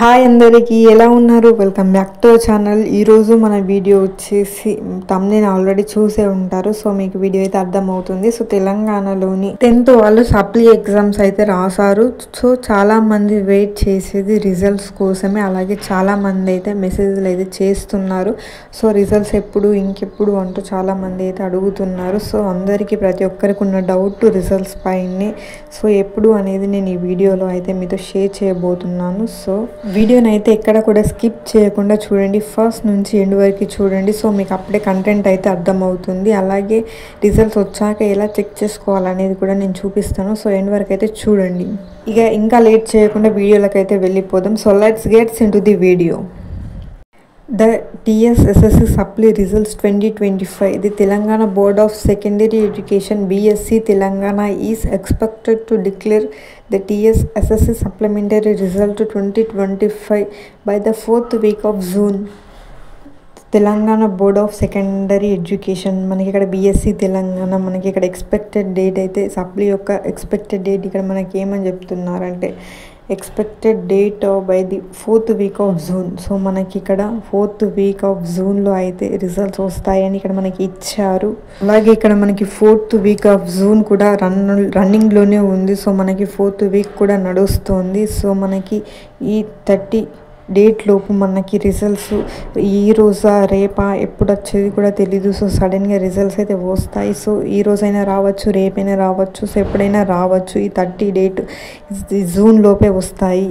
Hi అందరికీ ఎలా ఉన్నారు? Welcome back to channel. ఈరోజు మన వీడియో వచ్చేసి తమ్నేల్ ఆల్రెడీ చూసే ఉంటారు. సో మీకు వీడియో అయితే అర్థమవుతుంది. సో తెలంగాణలోని 10th వాళ్ళు సప్లీ ఎగ్జామ్స్ అయితే రాశారు. సో చాలా మంది వెయిట్ చేసేది రిజల్ట్స్ కోసమే. అలాగే చాలా మంది అయితే మెసేజ్లు అయితే చేస్తున్నారు. సో రిజల్ట్స్ ఎప్పుడు ఇంకెప్పుడు అంటూ చాలా మంది అయితే అడుగుతున్నారు. సో అందరికీ ప్రతి ఒక్కరికి ఉన్న డౌట్ రిజల్ట్స్ పైనే. సో ఎప్పుడు అనేది నేను ఈ వీడియోలో అయితే మీతో షేర్ చేయబోతున్నాను. సో వీడియోని అయితే ఎక్కడ కూడా స్కిప్ చేయకుండా చూడండి, ఫస్ట్ నుంచి ఎండ్ వరకు చూడండి. సో మీకు అప్పుడే కంటెంట్ అయితే అర్థమవుతుంది. అలాగే రిజల్ట్స్ వచ్చాక ఎలా చెక్ చేసుకోవాలనేది కూడా నేను చూపిస్తాను. సో ఎండ్ వరకు అయితే చూడండి. ఇంకా లేట్ చేయకుండా వీడియోలకు అయితే వెళ్ళిపోదాం. So let's gets into the video. The TSSSC Supply Results 2025. The Telangana Board of Secondary Education BSc Telangana is expected to declare the TSSSC Supplementary Result 2025 by the 4th week of June. Telangana board of secondary education మనకి ఇక్కడ BSc Telangana మనకి ఇక్కడ expected date అయితే supply యొక్క expected date ఇక్కడ మనకి ఏమని చెప్తున్నారంటే expected date by the 4th week of June. So మనకి ఇక్కడ 4th week of Juneలో అయితే రిజల్ట్స్ వస్తాయని ఇక్కడ మనకి ఇచ్చారు. అలాగే ఇక్కడ మనకి 4th week of June కూడా రన్నింగ్లోనే ఉంది. సో మనకి 4th week కూడా నడుస్తుంది. సో మనకి ఈ 30 డేట్ లోపు మనకి రిజల్ట్స్ ఈ రోజా రేపా ఎప్పుడు వచ్చేది కూడా తెలీదు. సో సడన్గా రిజల్ట్స్ అయితే వస్తాయి. సో ఈ రోజైనా రావచ్చు, రేపైనా రావచ్చు, సో ఎప్పుడైనా రావచ్చు. ఈ 30 డేట్ జూన్ లోపే వస్తాయి.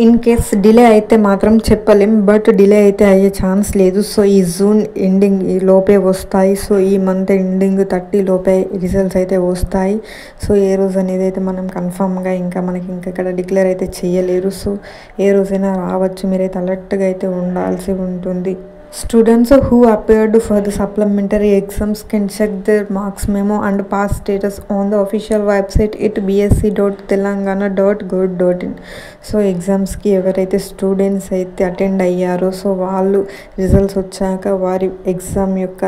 ఇన్ కేస్ డిలే అయితే మాత్రం చెప్పలేం, బట్ డిలే అయితే అయ్యే ఛాన్స్ లేదు. సో ఈ జూన్ ఎండింగ్ లోపే వస్తాయి. సో ఈ మంత్ ఎండింగ్ 30 లోపే రిజల్ట్స్ అయితే వస్తాయి. సో ఏ రోజు అనేది అయితే మనం కన్ఫామ్గా మనకి ఇక్కడ డిక్లేర్ అయితే చేయలేరు. సో ఏ రోజైనా రావచ్చు. మీరైతే అలర్ట్గా అయితే ఉండాల్సి ఉంటుంది. Students who appeared for the supplementary exams can check their marks memo and pass status on the official website at bsc.telangana.gov.in. So ఎగ్జామ్స్కి ఎవరైతే స్టూడెంట్స్ అయితే అటెండ్ అయ్యారో సో వాళ్ళు రిజల్ట్స్ వచ్చాక వారి ఎగ్జామ్ యొక్క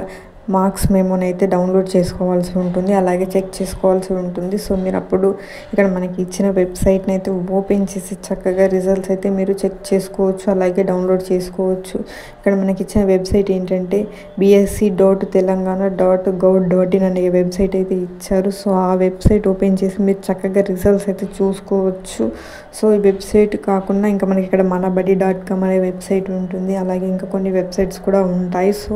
మార్క్స్ మెమోని అయితే డౌన్లోడ్ చేసుకోవాల్సి ఉంటుంది, అలాగే చెక్ చేసుకోవాల్సి ఉంటుంది. సో మీరు అప్పుడు ఇక్కడ మనకి ఇచ్చిన వెబ్సైట్ని అయితే ఓపెన్ చేసి చక్కగా రిజల్ట్స్ అయితే మీరు చెక్ చేసుకోవచ్చు, అలాగే డౌన్లోడ్ చేసుకోవచ్చు. ఇక్కడ మనకి ఇచ్చిన వెబ్సైట్ ఏంటంటే bsc.telangana.gov.in అనే వెబ్సైట్ అయితే ఇచ్చారు. సో ఆ వెబ్సైట్ ఓపెన్ చేసి మీరు చక్కగా రిజల్ట్స్ అయితే చూసుకోవచ్చు. సో ఈ వెబ్సైట్ కాకుండా ఇంకా మనకి ఇక్కడ manabadi.com అనే వెబ్సైట్ ఉంటుంది, అలాగే ఇంకా కొన్ని వెబ్సైట్స్ కూడా ఉంటాయి. సో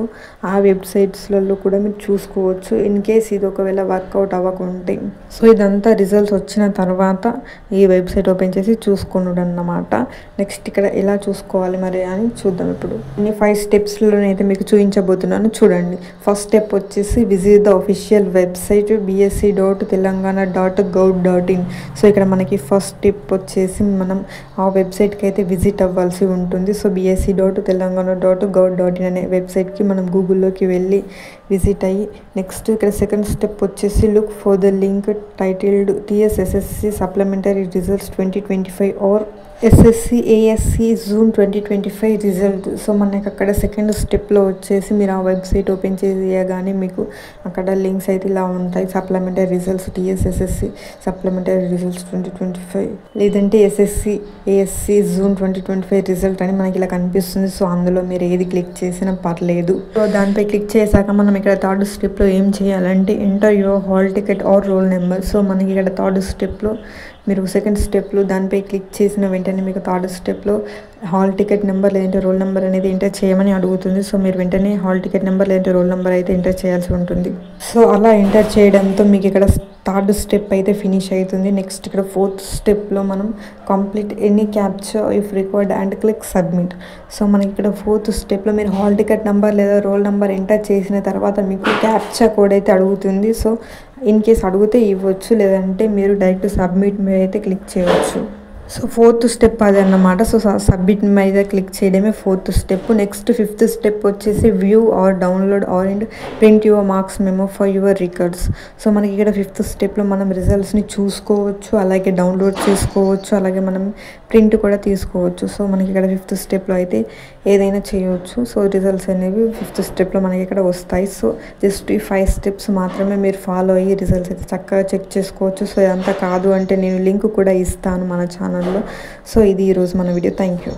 ఆ వెబ్సైట్స్లో కూడా మీరు చూసుకోవచ్చు. ఇన్ కేస్ ఇది ఒకవేళ వర్కౌట్ అవ్వకుంటే సో ఇదంతా రిజల్ట్స్ వచ్చిన తర్వాత ఈ వెబ్సైట్ ఓపెన్ చేసి చూసుకున్నాడు అన్నమాట. నెక్స్ట్ ఇక్కడ ఎలా చూసుకోవాలి మరి అని చూద్దాం. ఇప్పుడు ఈ 5 స్టెప్స్లోనైతే మీకు చూపించబోతున్నాను, చూడండి. ఫస్ట్ స్టెప్ వచ్చేసి visit the official website bsc.telangana.gov.in. So ఇక్కడ మనకి ఫస్ట్ స్టెప్ వచ్చేసి మనం ఆ వెబ్సైట్కి అయితే విజిట్ అవ్వాల్సి ఉంటుంది. సో bsc.telangana.gov.in అనే వెబ్సైట్కి మనం గూగుల్లోకి వెళ్ళి విజిట్ అయ్యి నెక్స్ట్ ఇక్కడ సెకండ్ స్టెప్ వచ్చేసి look for the link titled TSSSC supplementary results 2025 or SSC ASC June 2025 result. So మనకి అక్కడ సెకండ్ స్టెప్లో వచ్చేసి మీరు ఆ వెబ్సైట్ ఓపెన్ చేయగానే మీకు అక్కడ లింక్స్ అయితే ఇలా ఉంటాయి. Supplementary results TSSSC supplementary results 2025 లేదంటే SSC ASC జూన్ 2025 రిజల్ట్ అని మనకి ఇలా కనిపిస్తుంది. సో అందులో మీరు ఏది క్లిక్ చేసినా పర్లేదు. సో దానిపై క్లిక్ చేశాక మనం ఇక్కడ థర్డ్ స్టెప్లో ఏం చేయాలంటే enter your hall ticket or roll number. So మనకి ఇక్కడ థర్డ్ స్టెప్లో మీరు సెకండ్ స్టెప్లో దానిపై క్లిక్ చేసిన వెంటనే మీకు థర్డ్ స్టెప్లో హాల్ టికెట్ నెంబర్ లేదంటే రోల్ నెంబర్ అనేది ఎంటర్ చేయమని అడుగుతుంది. సో మీరు వెంటనే హాల్ టికెట్ నెంబర్ లేదంటే రోల్ నెంబర్ అయితే ఎంటర్ చేయాల్సి ఉంటుంది. సో అలా ఎంటర్ చేయడంతో మీకు ఇక్కడ థర్డ్ స్టెప్ అయితే ఫినిష్ అవుతుంది. నెక్స్ట్ ఇక్కడ ఫోర్త్ స్టెప్లో మనం complete any capture if required and click submit. So మనకి ఇక్కడ ఫోర్త్ స్టెప్లో మీరు హాల్ టికెట్ నెంబర్ లేదా రోల్ నెంబర్ ఎంటర్ చేసిన తర్వాత మీకు క్యాప్చర్ కోడ్ అయితే అడుగుతుంది. సో ఇన్ కేస్ అడిగితే ఇవ్వచ్చు, లేదంటే మీరు డైరెక్ట్ సబ్మిట్ మీద అయితే క్లిక్ చేయవచ్చు. సో ఫోర్త్ స్టెప్ అది అన్నమాట. సో సబ్మిట్ మీద క్లిక్ చేయడమే fourth step. Next fifth step వచ్చేసి view or download or and print your marks memo for your records. So మనకి ఇక్కడ ఫిఫ్త్ స్టెప్లో మనం రిజల్ట్స్ని చూసుకోవచ్చు, అలాగే డౌన్లోడ్ చేసుకోవచ్చు, అలాగే మనం ప్రింట్ కూడా తీసుకోవచ్చు. సో మనకి ఇక్కడ ఫిఫ్త్ స్టెప్లో అయితే ఏదైనా చేయవచ్చు. సో రిజల్ట్స్ అనేవి ఫిఫ్త్ స్టెప్లో మనకి ఇక్కడ వస్తాయి. సో జస్ట్ ఈ 5 స్టెప్స్ మాత్రమే మీరు ఫాలో అయ్యి రిజల్ట్స్ అయితే చక్కగా చెక్ చేసుకోవచ్చు. సో ఇదంతా కాదు అంటే నేను లింక్ కూడా ఇస్తాను మన ఛానల్లో. సో ఇది ఈరోజు మన వీడియో. Thank you.